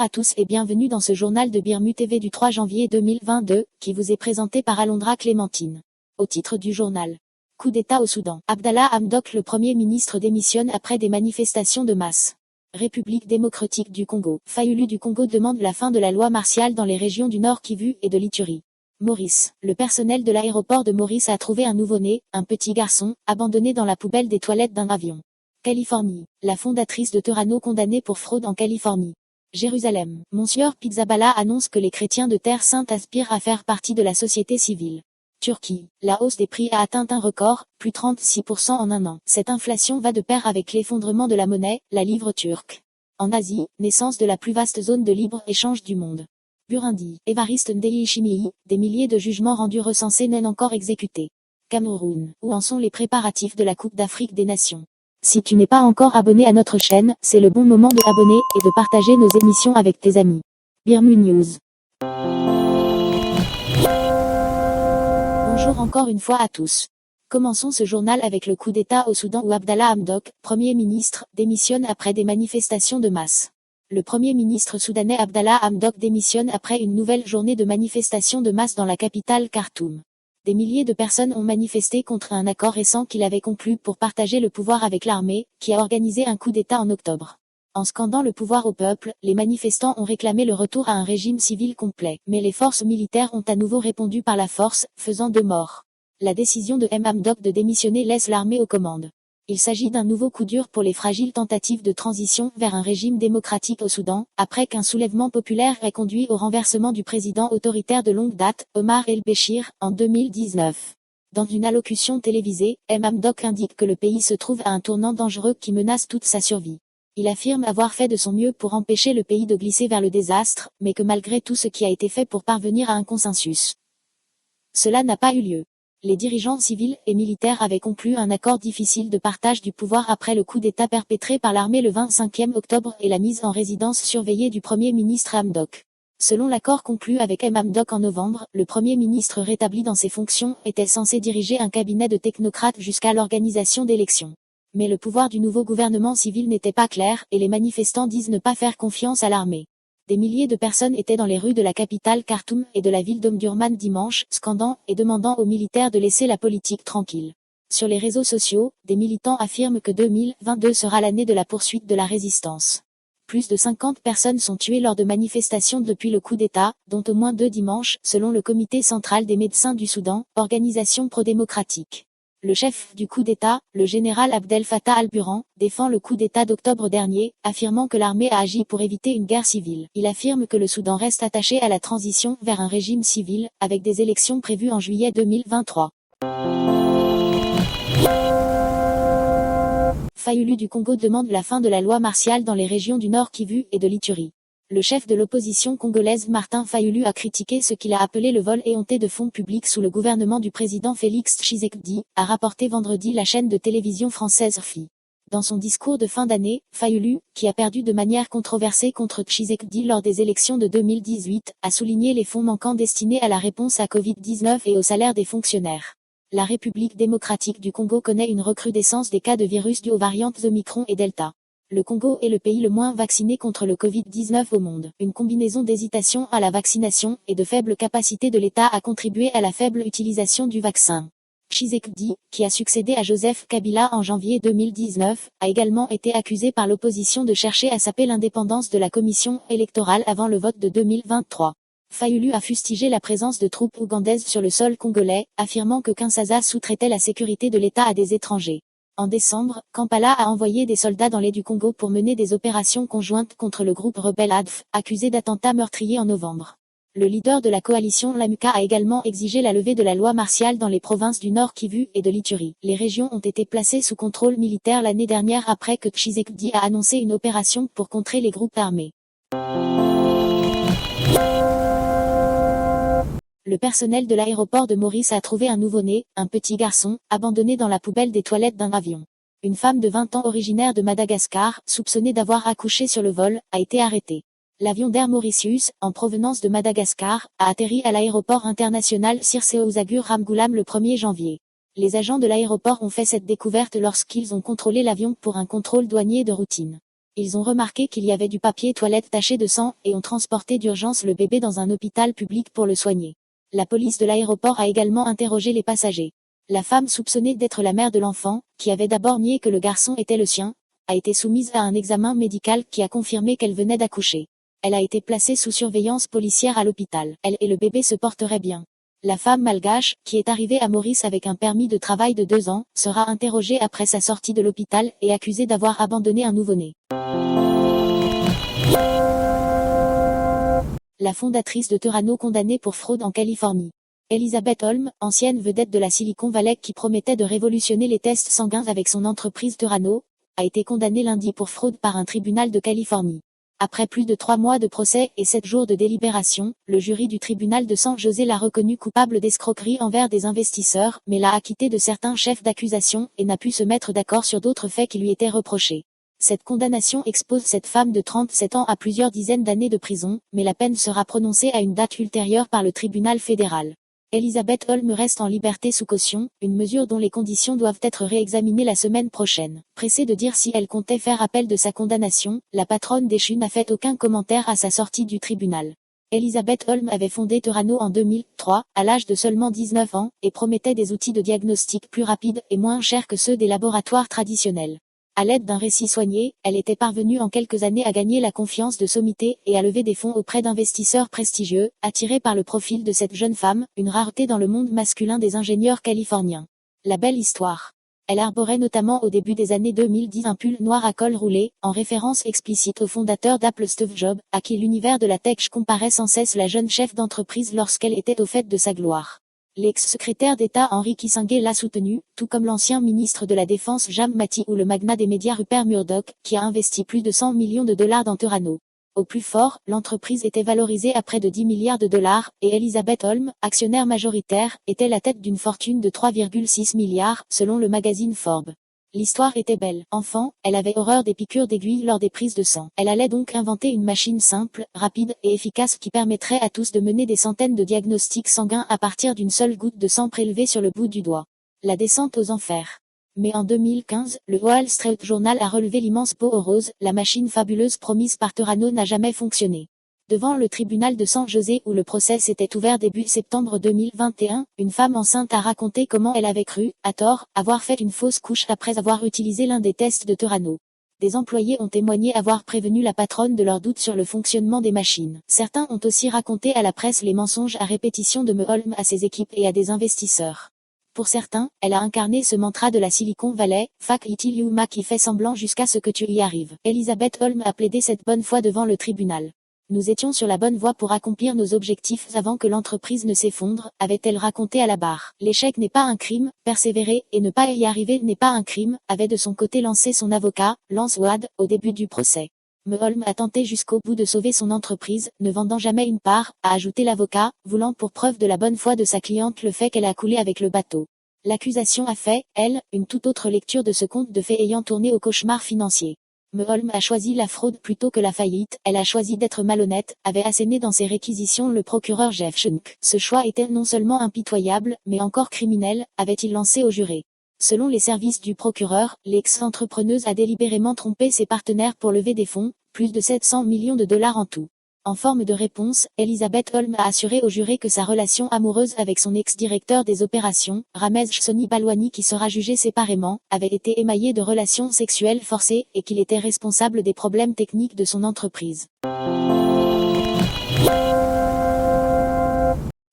Bonjour à tous et bienvenue dans ce journal de Birmu TV du 3 janvier 2022, qui vous est présenté par Alondra Clémentine. Au titre du journal. Coup d'État au Soudan. Abdallah Hamdok, le Premier ministre, démissionne après des manifestations de masse. République démocratique du Congo. Fayulu du Congo demande la fin de la loi martiale dans les régions du Nord Kivu et de l'Ituri. Maurice. Le personnel de l'aéroport de Maurice a trouvé un nouveau-né, un petit garçon, abandonné dans la poubelle des toilettes d'un avion. Californie. La fondatrice de Terrano condamnée pour fraude en Californie. Jérusalem. Monsieur Pizzaballa annonce que les chrétiens de Terre Sainte aspirent à faire partie de la société civile. Turquie. La hausse des prix a atteint un record, plus 36% en un an. Cette inflation va de pair avec l'effondrement de la monnaie, la livre turque. En Asie, naissance de la plus vaste zone de libre-échange du monde. Burundi. Évariste Ndayishimiye, des milliers de jugements rendus recensés non encore exécutés. Cameroun. Où en sont les préparatifs de la Coupe d'Afrique des Nations? Si tu n'es pas encore abonné à notre chaîne, c'est le bon moment de t'abonner et de partager nos émissions avec tes amis. Birmu News. Bonjour encore une fois à tous. Commençons ce journal avec le coup d'État au Soudan où Abdallah Hamdok, Premier ministre, démissionne après des manifestations de masse. Le Premier ministre soudanais Abdallah Hamdok démissionne après une nouvelle journée de manifestations de masse dans la capitale Khartoum. Des milliers de personnes ont manifesté contre un accord récent qu'il avait conclu pour partager le pouvoir avec l'armée, qui a organisé un coup d'État en octobre. En scandant le pouvoir au peuple, les manifestants ont réclamé le retour à un régime civil complet. Mais les forces militaires ont à nouveau répondu par la force, faisant 2 morts. La décision de Hamdok de démissionner laisse l'armée aux commandes. Il s'agit d'un nouveau coup dur pour les fragiles tentatives de transition vers un régime démocratique au Soudan, après qu'un soulèvement populaire ait conduit au renversement du président autoritaire de longue date, Omar el-Béchir, en 2019. Dans une allocution télévisée, Hamdok indique que le pays se trouve à un tournant dangereux qui menace toute sa survie. Il affirme avoir fait de son mieux pour empêcher le pays de glisser vers le désastre, mais que malgré tout ce qui a été fait pour parvenir à un consensus, cela n'a pas eu lieu. Les dirigeants civils et militaires avaient conclu un accord difficile de partage du pouvoir après le coup d'État perpétré par l'armée le 25 octobre et la mise en résidence surveillée du Premier ministre Hamdok. Selon l'accord conclu avec Hamdok en novembre, le Premier ministre rétabli dans ses fonctions était censé diriger un cabinet de technocrates jusqu'à l'organisation d'élections. Mais le pouvoir du nouveau gouvernement civil n'était pas clair, et les manifestants disent ne pas faire confiance à l'armée. Des milliers de personnes étaient dans les rues de la capitale Khartoum et de la ville d'Omdurman dimanche, scandant et demandant aux militaires de laisser la politique tranquille. Sur les réseaux sociaux, des militants affirment que 2022 sera l'année de la poursuite de la résistance. Plus de 50 personnes sont tuées lors de manifestations depuis le coup d'État, dont au moins 2 dimanches, selon le Comité central des médecins du Soudan, organisation pro-démocratique. Le chef du coup d'État, le général Abdel Fattah al-Burhan, défend le coup d'État d'octobre dernier, affirmant que l'armée a agi pour éviter une guerre civile. Il affirme que le Soudan reste attaché à la transition vers un régime civil, avec des élections prévues en juillet 2023. Fayulu du Congo demande la fin de la loi martiale dans les régions du Nord Kivu et de l'Ituri. Le chef de l'opposition congolaise Martin Fayulu a critiqué ce qu'il a appelé le vol éhonté de fonds publics sous le gouvernement du président Félix Tshisekedi, a rapporté vendredi la chaîne de télévision française RFI. Dans son discours de fin d'année, Fayulu, qui a perdu de manière controversée contre Tshisekedi lors des élections de 2018, a souligné les fonds manquants destinés à la réponse à Covid-19 et au salaire des fonctionnaires. La République démocratique du Congo connaît une recrudescence des cas de virus dus aux variantes Omicron et Delta. Le Congo est le pays le moins vacciné contre le Covid-19 au monde. Une combinaison d'hésitation à la vaccination et de faible capacité de l'État a contribué à la faible utilisation du vaccin. Tshisekedi, qui a succédé à Joseph Kabila en janvier 2019, a également été accusé par l'opposition de chercher à saper l'indépendance de la commission électorale avant le vote de 2023. Fayulu a fustigé la présence de troupes ougandaises sur le sol congolais, affirmant que Kinshasa sous-traitait la sécurité de l'État à des étrangers. En décembre, Kampala a envoyé des soldats dans l'est du Congo pour mener des opérations conjointes contre le groupe rebelle ADF, accusé d'attentats meurtriers en novembre. Le leader de la coalition Lamuka a également exigé la levée de la loi martiale dans les provinces du Nord Kivu et de l'Ituri. Les régions ont été placées sous contrôle militaire l'année dernière après que Tshisekedi a annoncé une opération pour contrer les groupes armés. Le personnel de l'aéroport de Maurice a trouvé un nouveau-né, un petit garçon, abandonné dans la poubelle des toilettes d'un avion. Une femme de 20 ans originaire de Madagascar, soupçonnée d'avoir accouché sur le vol, a été arrêtée. L'avion d'Air Mauritius, en provenance de Madagascar, a atterri à l'aéroport international Circe Osagur Ramgoolam le 1er janvier. Les agents de l'aéroport ont fait cette découverte lorsqu'ils ont contrôlé l'avion pour un contrôle douanier de routine. Ils ont remarqué qu'il y avait du papier toilette taché de sang et ont transporté d'urgence le bébé dans un hôpital public pour le soigner. La police de l'aéroport a également interrogé les passagers. La femme soupçonnée d'être la mère de l'enfant, qui avait d'abord nié que le garçon était le sien, a été soumise à un examen médical qui a confirmé qu'elle venait d'accoucher. Elle a été placée sous surveillance policière à l'hôpital. Elle et le bébé se porteraient bien. La femme malgache, qui est arrivée à Maurice avec un permis de travail de 2 ans, sera interrogée après sa sortie de l'hôpital et accusée d'avoir abandonné un nouveau-né. La fondatrice de Terrano condamnée pour fraude en Californie. Elizabeth Holmes, ancienne vedette de la Silicon Valley qui promettait de révolutionner les tests sanguins avec son entreprise Terrano, a été condamnée lundi pour fraude par un tribunal de Californie. Après plus de 3 mois de procès et 7 jours de délibération, le jury du tribunal de San José l'a reconnue coupable d'escroquerie envers des investisseurs, mais l'a acquittée de certains chefs d'accusation et n'a pu se mettre d'accord sur d'autres faits qui lui étaient reprochés. Cette condamnation expose cette femme de 37 ans à plusieurs dizaines d'années de prison, mais la peine sera prononcée à une date ultérieure par le tribunal fédéral. Elizabeth Holmes reste en liberté sous caution, une mesure dont les conditions doivent être réexaminées la semaine prochaine. Pressée de dire si elle comptait faire appel de sa condamnation, la patronne déchue n'a fait aucun commentaire à sa sortie du tribunal. Elizabeth Holmes avait fondé Terrano en 2003, à l'âge de seulement 19 ans, et promettait des outils de diagnostic plus rapides et moins chers que ceux des laboratoires traditionnels. À l'aide d'un récit soigné, elle était parvenue en quelques années à gagner la confiance de sommités et à lever des fonds auprès d'investisseurs prestigieux, attirés par le profil de cette jeune femme, une rareté dans le monde masculin des ingénieurs californiens. La belle histoire. Elle arborait notamment au début des années 2010 un pull noir à col roulé, en référence explicite au fondateur d'Apple Steve Jobs, à qui l'univers de la tech comparait sans cesse la jeune chef d'entreprise lorsqu'elle était au fait de sa gloire. L'ex-secrétaire d'État Henry Kissinger l'a soutenue, tout comme l'ancien ministre de la Défense Jim Mattis ou le magnat des médias Rupert Murdoch, qui a investi plus de 100 millions de dollars dans Terrano. Au plus fort, l'entreprise était valorisée à près de 10 milliards de dollars, et Elizabeth Holmes, actionnaire majoritaire, était la tête d'une fortune de 3,6 milliards, selon le magazine Forbes. L'histoire était belle. Enfant, elle avait horreur des piqûres d'aiguilles lors des prises de sang. Elle allait donc inventer une machine simple, rapide et efficace qui permettrait à tous de mener des centaines de diagnostics sanguins à partir d'une seule goutte de sang prélevée sur le bout du doigt. La descente aux enfers. Mais en 2015, le Wall Street Journal a relevé l'immense peau aux roses, la machine fabuleuse promise par Terrano n'a jamais fonctionné. Devant le tribunal de San José où le procès s'était ouvert début septembre 2021, une femme enceinte a raconté comment elle avait cru, à tort, avoir fait une fausse couche après avoir utilisé l'un des tests de Terrano. Des employés ont témoigné avoir prévenu la patronne de leurs doutes sur le fonctionnement des machines. Certains ont aussi raconté à la presse les mensonges à répétition de Holmes à ses équipes et à des investisseurs. Pour certains, elle a incarné ce mantra de la Silicon Valley, Fake it till you make, qui fait semblant jusqu'à ce que tu y arrives. Elizabeth Holmes a plaidé cette bonne foi devant le tribunal. Nous étions sur la bonne voie pour accomplir nos objectifs avant que l'entreprise ne s'effondre, avait-elle raconté à la barre. L'échec n'est pas un crime, persévérer et ne pas y arriver n'est pas un crime, avait de son côté lancé son avocat, Lance Wade, au début du procès. Holmes a tenté jusqu'au bout de sauver son entreprise, ne vendant jamais une part, a ajouté l'avocat, voulant pour preuve de la bonne foi de sa cliente le fait qu'elle a coulé avec le bateau. L'accusation a fait, elle, une toute autre lecture de ce conte de fées ayant tourné au cauchemar financier. Holmes a choisi la fraude plutôt que la faillite, elle a choisi d'être malhonnête, avait asséné dans ses réquisitions le procureur Jeff Schunk. Ce choix était non seulement impitoyable, mais encore criminel, avait-il lancé au juré. Selon les services du procureur, l'ex-entrepreneuse a délibérément trompé ses partenaires pour lever des fonds, plus de 700 millions de dollars en tout. En forme de réponse, Elizabeth Holmes a assuré au juré que sa relation amoureuse avec son ex-directeur des opérations, Ramez Shsoni Balwani, qui sera jugé séparément, avait été émaillée de relations sexuelles forcées et qu'il était responsable des problèmes techniques de son entreprise.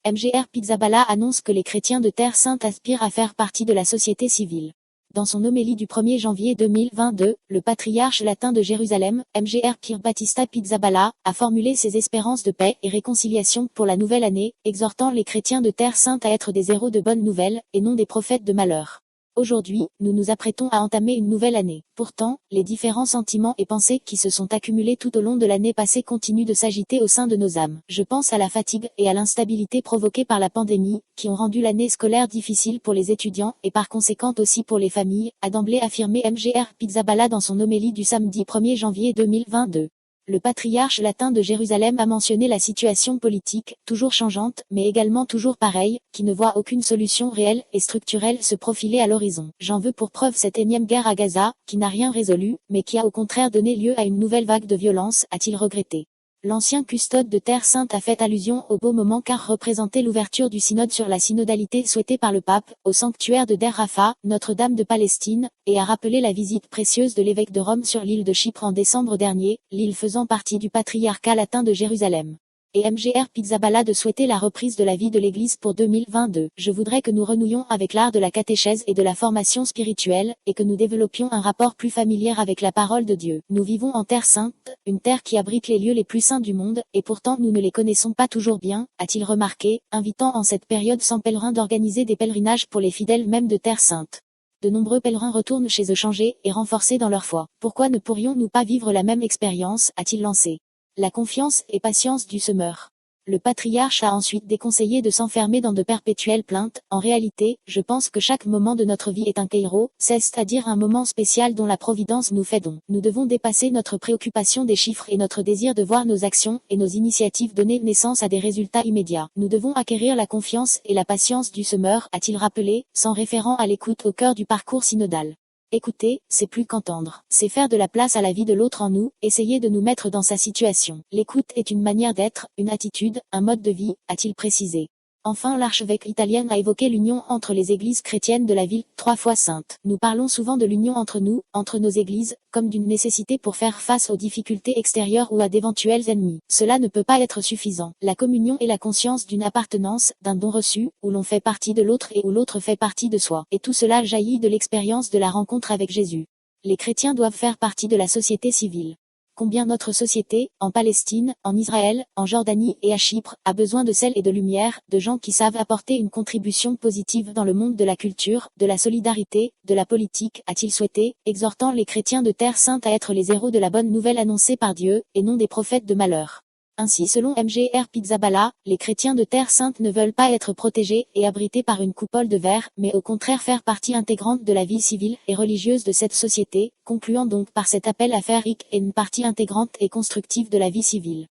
MGR Pizzaballa annonce que les chrétiens de Terre Sainte aspirent à faire partie de la société civile. Dans son homélie du 1er janvier 2022, le patriarche latin de Jérusalem, MGR Pier Battista Pizzaballa, a formulé ses espérances de paix et réconciliation pour la nouvelle année, exhortant les chrétiens de Terre Sainte à être des héros de bonnes nouvelles, et non des prophètes de malheur. Aujourd'hui, nous nous apprêtons à entamer une nouvelle année. Pourtant, les différents sentiments et pensées qui se sont accumulés tout au long de l'année passée continuent de s'agiter au sein de nos âmes. Je pense à la fatigue et à l'instabilité provoquée par la pandémie, qui ont rendu l'année scolaire difficile pour les étudiants et par conséquent aussi pour les familles, a d'emblée affirmé MGR Pizzaballa dans son homélie du samedi 1er janvier 2022. Le patriarche latin de Jérusalem a mentionné la situation politique, toujours changeante, mais également toujours pareille, qui ne voit aucune solution réelle et structurelle se profiler à l'horizon. J'en veux pour preuve cette énième guerre à Gaza, qui n'a rien résolu, mais qui a au contraire donné lieu à une nouvelle vague de violence, a-t-il regretté. L'ancien custode de Terre Sainte a fait allusion au beau moment car représentait l'ouverture du synode sur la synodalité souhaitée par le pape, au sanctuaire de Der Rafa, Notre-Dame de Palestine, et a rappelé la visite précieuse de l'évêque de Rome sur l'île de Chypre en décembre dernier, l'île faisant partie du patriarcat latin de Jérusalem. Et MGR Pizzaballa de souhaiter la reprise de la vie de l'Église pour 2022. Je voudrais que nous renouions avec l'art de la catéchèse et de la formation spirituelle, et que nous développions un rapport plus familier avec la parole de Dieu. Nous vivons en Terre Sainte, une terre qui abrite les lieux les plus saints du monde, et pourtant nous ne les connaissons pas toujours bien, a-t-il remarqué, invitant en cette période sans pèlerins d'organiser des pèlerinages pour les fidèles même de Terre Sainte. De nombreux pèlerins retournent chez eux changés et renforcés dans leur foi. Pourquoi ne pourrions-nous pas vivre la même expérience, a-t-il lancé. La confiance et patience du semeur. Le patriarche a ensuite déconseillé de s'enfermer dans de perpétuelles plaintes. En réalité, je pense que chaque moment de notre vie est un kairos, c'est-à-dire un moment spécial dont la providence nous fait don. Nous devons dépasser notre préoccupation des chiffres et notre désir de voir nos actions et nos initiatives donner naissance à des résultats immédiats. Nous devons acquérir la confiance et la patience du semeur, a-t-il rappelé, s'en référant à l'écoute au cœur du parcours synodal. Écouter, c'est plus qu'entendre, c'est faire de la place à la vie de l'autre en nous, essayer de nous mettre dans sa situation. L'écoute est une manière d'être, une attitude, un mode de vie, a-t-il précisé. Enfin, l'archevêque italien a évoqué l'union entre les églises chrétiennes de la ville, 3 fois sainte. Nous parlons souvent de l'union entre nous, entre nos églises, comme d'une nécessité pour faire face aux difficultés extérieures ou à d'éventuels ennemis. Cela ne peut pas être suffisant. La communion est la conscience d'une appartenance, d'un don reçu, où l'on fait partie de l'autre et où l'autre fait partie de soi. Et tout cela jaillit de l'expérience de la rencontre avec Jésus. Les chrétiens doivent faire partie de la société civile. Combien notre société, en Palestine, en Israël, en Jordanie et à Chypre, a besoin de sel et de lumière, de gens qui savent apporter une contribution positive dans le monde de la culture, de la solidarité, de la politique, a-t-il souhaité, exhortant les chrétiens de Terre Sainte à être les héros de la bonne nouvelle annoncée par Dieu, et non des prophètes de malheur. Ainsi selon MGR Pizzaballa, les chrétiens de Terre Sainte ne veulent pas être protégés et abrités par une coupole de verre, mais au contraire faire partie intégrante de la vie civile et religieuse de cette société, concluant donc par cet appel à faire une partie intégrante et constructive de la vie civile.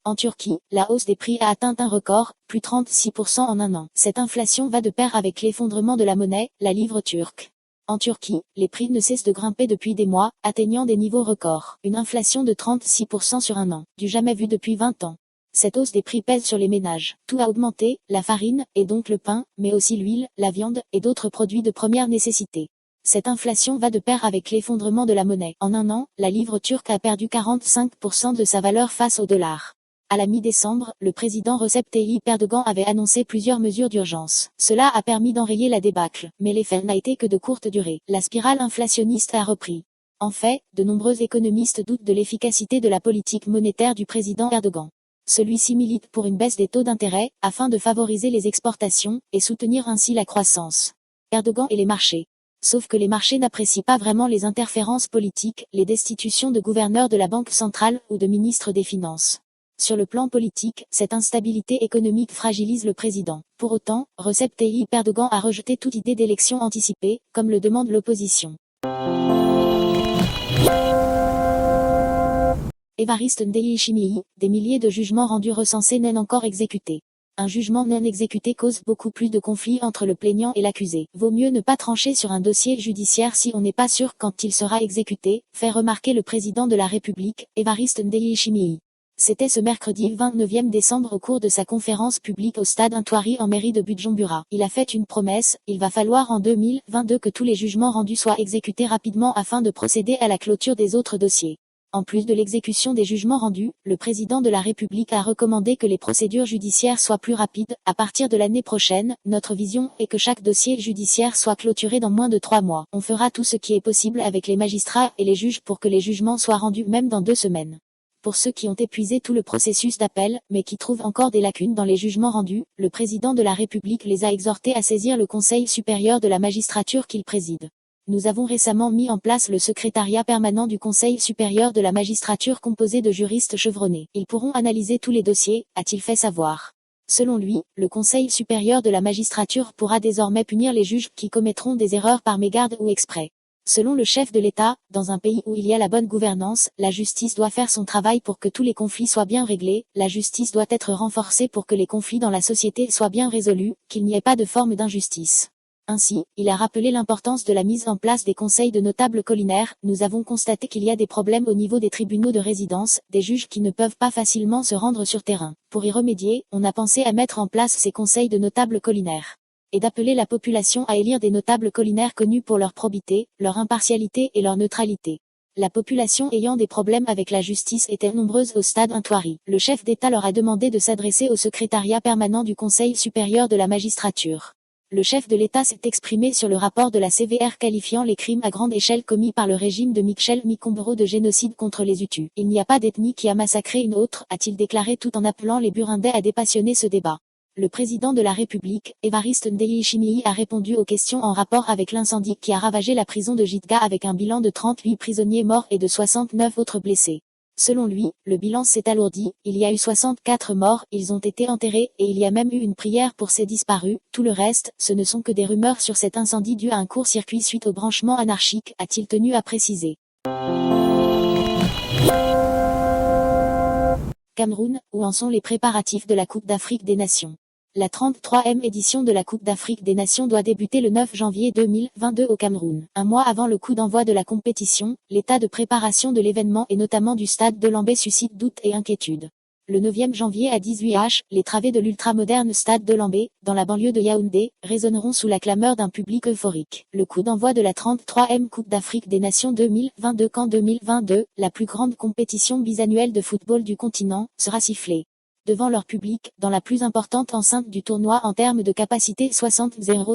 En Turquie, la hausse des prix a atteint un record, plus 36% en un an. Cette inflation va de pair avec l'effondrement de la monnaie, la livre turque. En Turquie, les prix ne cessent de grimper depuis des mois, atteignant des niveaux records. Une inflation de 36% sur un an, du jamais vu depuis 20 ans. Cette hausse des prix pèse sur les ménages. Tout a augmenté, la farine, et donc le pain, mais aussi l'huile, la viande, et d'autres produits de première nécessité. Cette inflation va de pair avec l'effondrement de la monnaie. En un an, la livre turque a perdu 45% de sa valeur face au dollar. À la mi-décembre, le président Recep Tayyip Erdogan avait annoncé plusieurs mesures d'urgence. Cela a permis d'enrayer la débâcle, mais l'effet n'a été que de courte durée. La spirale inflationniste a repris. En fait, de nombreux économistes doutent de l'efficacité de la politique monétaire du président Erdogan. Celui-ci milite pour une baisse des taux d'intérêt, afin de favoriser les exportations, et soutenir ainsi la croissance. Erdogan et les marchés. Sauf que les marchés n'apprécient pas vraiment les interférences politiques, les destitutions de gouverneurs de la Banque centrale ou de ministres des Finances. Sur le plan politique, cette instabilité économique fragilise le président. Pour autant, Recep Tayyip Erdogan a rejeté toute idée d'élection anticipée, comme le demande l'opposition. Évariste Ndayishimiye, des milliers de jugements rendus recensés non encore exécutés. Un jugement non exécuté cause beaucoup plus de conflits entre le plaignant et l'accusé. Vaut mieux ne pas trancher sur un dossier judiciaire si on n'est pas sûr quand il sera exécuté, fait remarquer le président de la République, Évariste Ndayishimiye. C'était ce mercredi 29 décembre au cours de sa conférence publique au stade Intoiri en mairie de Bujumbura. Il a fait une promesse, il va falloir en 2022 que tous les jugements rendus soient exécutés rapidement afin de procéder à la clôture des autres dossiers. En plus de l'exécution des jugements rendus, le président de la République a recommandé que les procédures judiciaires soient plus rapides. À partir de l'année prochaine, notre vision est que chaque dossier judiciaire soit clôturé dans moins de 3 mois. On fera tout ce qui est possible avec les magistrats et les juges pour que les jugements soient rendus même dans 2 semaines. Pour ceux qui ont épuisé tout le processus d'appel, mais qui trouvent encore des lacunes dans les jugements rendus, le président de la République les a exhortés à saisir le Conseil supérieur de la magistrature qu'il préside. Nous avons récemment mis en place le secrétariat permanent du Conseil supérieur de la magistrature composé de juristes chevronnés. Ils pourront analyser tous les dossiers, a-t-il fait savoir. Selon lui, le Conseil supérieur de la magistrature pourra désormais punir les juges qui commettront des erreurs par mégarde ou exprès. Selon le chef de l'État, dans un pays où il y a la bonne gouvernance, la justice doit faire son travail pour que tous les conflits soient bien réglés, la justice doit être renforcée pour que les conflits dans la société soient bien résolus, qu'il n'y ait pas de forme d'injustice. Ainsi, il a rappelé l'importance de la mise en place des conseils de notables collinaires. Nous avons constaté qu'il y a des problèmes au niveau des tribunaux de résidence, des juges qui ne peuvent pas facilement se rendre sur terrain. Pour y remédier, on a pensé à mettre en place ces conseils de notables collinaires. Et d'appeler la population à élire des notables collinaires connus pour leur probité, leur impartialité et leur neutralité. La population ayant des problèmes avec la justice était nombreuse au stade Intoiry. Le chef d'État leur a demandé de s'adresser au secrétariat permanent du Conseil supérieur de la magistrature. Le chef de l'État s'est exprimé sur le rapport de la CVR qualifiant les crimes à grande échelle commis par le régime de Michel Micombero de génocide contre les Hutus. Il n'y a pas d'ethnie qui a massacré une autre, a-t-il déclaré tout en appelant les Burundais à dépassionner ce débat. Le président de la République, Évariste Ndayishimiye, a répondu aux questions en rapport avec l'incendie qui a ravagé la prison de Gitega avec un bilan de 38 prisonniers morts et de 69 autres blessés. Selon lui, le bilan s'est alourdi, il y a eu 64 morts, ils ont été enterrés, et il y a même eu une prière pour ces disparus. Tout le reste, ce ne sont que des rumeurs sur cet incendie dû à un court-circuit suite au branchement anarchique, a-t-il tenu à préciser. Cameroun, où en sont les préparatifs de la Coupe d'Afrique des Nations? La 33e édition de la Coupe d'Afrique des Nations doit débuter le 9 janvier 2022 au Cameroun. Un mois avant le coup d'envoi de la compétition, l'état de préparation de l'événement et notamment du stade de Lambé suscite doutes et inquiétudes. Le 9e janvier à 18h, les travées de l'ultramoderne stade de Lambé, dans la banlieue de Yaoundé, résonneront sous la clameur d'un public euphorique. Le coup d'envoi de la 33e Coupe d'Afrique des Nations 2022 qu'en 2022, la plus grande compétition bisannuelle de football du continent, sera sifflé. Devant leur public, dans la plus importante enceinte du tournoi en termes de capacité 60,000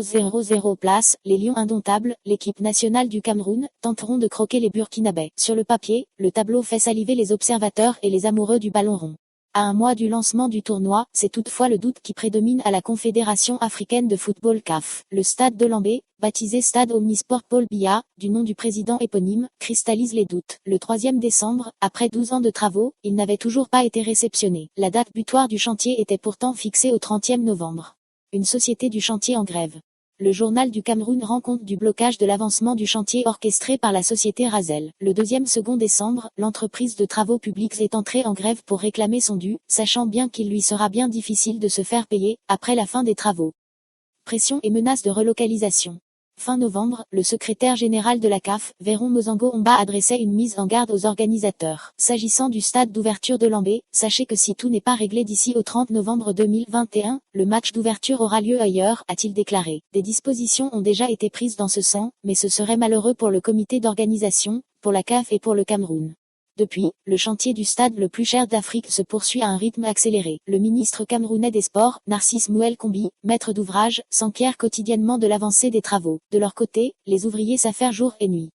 places, les Lions indomptables, l'équipe nationale du Cameroun, tenteront de croquer les Burkinabés. Sur le papier, le tableau fait saliver les observateurs et les amoureux du ballon rond. À un mois du lancement du tournoi, c'est toutefois le doute qui prédomine à la Confédération africaine de football CAF. Le stade de Lambé, baptisé Stade Omnisport Paul Biya, du nom du président éponyme, cristallise les doutes. Le 3e décembre, après 12 ans de travaux, il n'avait toujours pas été réceptionné. La date butoir du chantier était pourtant fixée au 30e novembre. Une société du chantier en grève. Le journal du Cameroun rend compte du blocage de l'avancement du chantier orchestré par la société Razel. Le 2e décembre, l'entreprise de travaux publics est entrée en grève pour réclamer son dû, sachant bien qu'il lui sera bien difficile de se faire payer, après la fin des travaux. Pression et menaces de relocalisation. Fin novembre, le secrétaire général de la CAF, Véron Mozango-Omba, adressait une mise en garde aux organisateurs. S'agissant du stade d'ouverture de Lambé, sachez que si tout n'est pas réglé d'ici au 30 novembre 2021, le match d'ouverture aura lieu ailleurs, a-t-il déclaré. Des dispositions ont déjà été prises dans ce sens, mais ce serait malheureux pour le comité d'organisation, pour la CAF et pour le Cameroun. Depuis, le chantier du stade le plus cher d'Afrique se poursuit à un rythme accéléré. Le ministre camerounais des Sports, Narcisse Mouel Kombi, maître d'ouvrage, s'enquiert quotidiennement de l'avancée des travaux. De leur côté, les ouvriers s'affairent jour et nuit.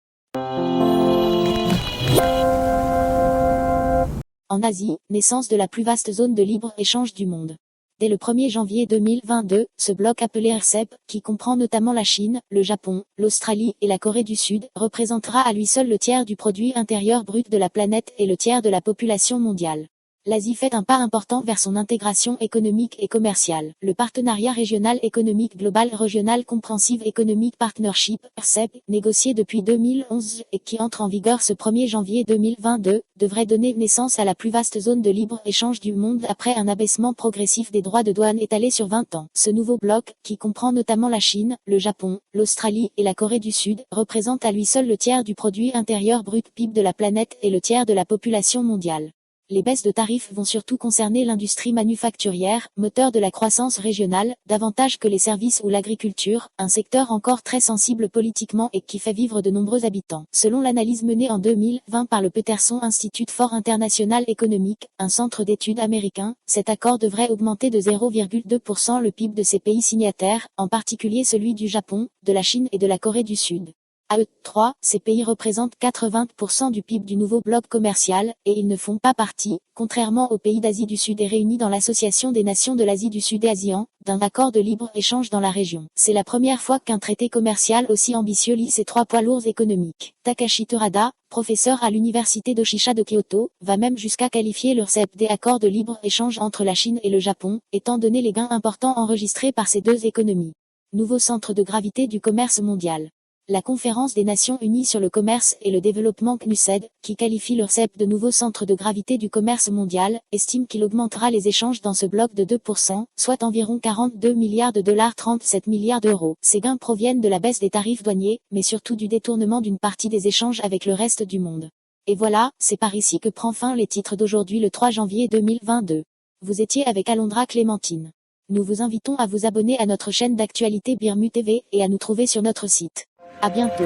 En Asie, naissance de la plus vaste zone de libre-échange du monde. Dès le 1er janvier 2022, ce bloc appelé RCEP, qui comprend notamment la Chine, le Japon, l'Australie et la Corée du Sud, représentera à lui seul le tiers du produit intérieur brut de la planète et le tiers de la population mondiale. L'Asie fait un pas important vers son intégration économique et commerciale. Le partenariat régional économique global Regional Comprehensive Economic Partnership, RCEP, négocié depuis 2011 et qui entre en vigueur ce 1er janvier 2022, devrait donner naissance à la plus vaste zone de libre-échange du monde après un abaissement progressif des droits de douane étalé sur 20 ans. Ce nouveau bloc, qui comprend notamment la Chine, le Japon, l'Australie et la Corée du Sud, représente à lui seul le tiers du produit intérieur brut PIB de la planète et le tiers de la population mondiale. Les baisses de tarifs vont surtout concerner l'industrie manufacturière, moteur de la croissance régionale, davantage que les services ou l'agriculture, un secteur encore très sensible politiquement et qui fait vivre de nombreux habitants. Selon l'analyse menée en 2020 par le Peterson Institute for International Economic, un centre d'études américain, cet accord devrait augmenter de 0,2% le PIB de ces pays signataires, en particulier celui du Japon, de la Chine et de la Corée du Sud. À eux trois, ces pays représentent 80% du PIB du nouveau bloc commercial, et ils ne font pas partie, contrairement aux pays d'Asie du Sud et réunis dans l'Association des Nations de l'Asie du Sud et ASEAN, d'un accord de libre-échange dans la région. C'est la première fois qu'un traité commercial aussi ambitieux lie ces trois poids lourds économiques. Takashi Terada, professeur à l'université d'Oshisha de Kyoto, va même jusqu'à qualifier le RCEP des accords de libre-échange entre la Chine et le Japon, étant donné les gains importants enregistrés par ces deux économies. Nouveau centre de gravité du commerce mondial. La Conférence des Nations Unies sur le commerce et le développement CNUSED, qui qualifie l'URCEP de nouveau centre de gravité du commerce mondial, estime qu'il augmentera les échanges dans ce bloc de 2%, soit environ 42 milliards de dollars, 37 milliards d'euros. Ces gains proviennent de la baisse des tarifs douaniers, mais surtout du détournement d'une partie des échanges avec le reste du monde. Et voilà, c'est par ici que prend fin les titres d'aujourd'hui le 3 janvier 2022. Vous étiez avec Alondra Clémentine. Nous vous invitons à vous abonner à notre chaîne d'actualité Birmu TV et à nous trouver sur notre site. À bientôt.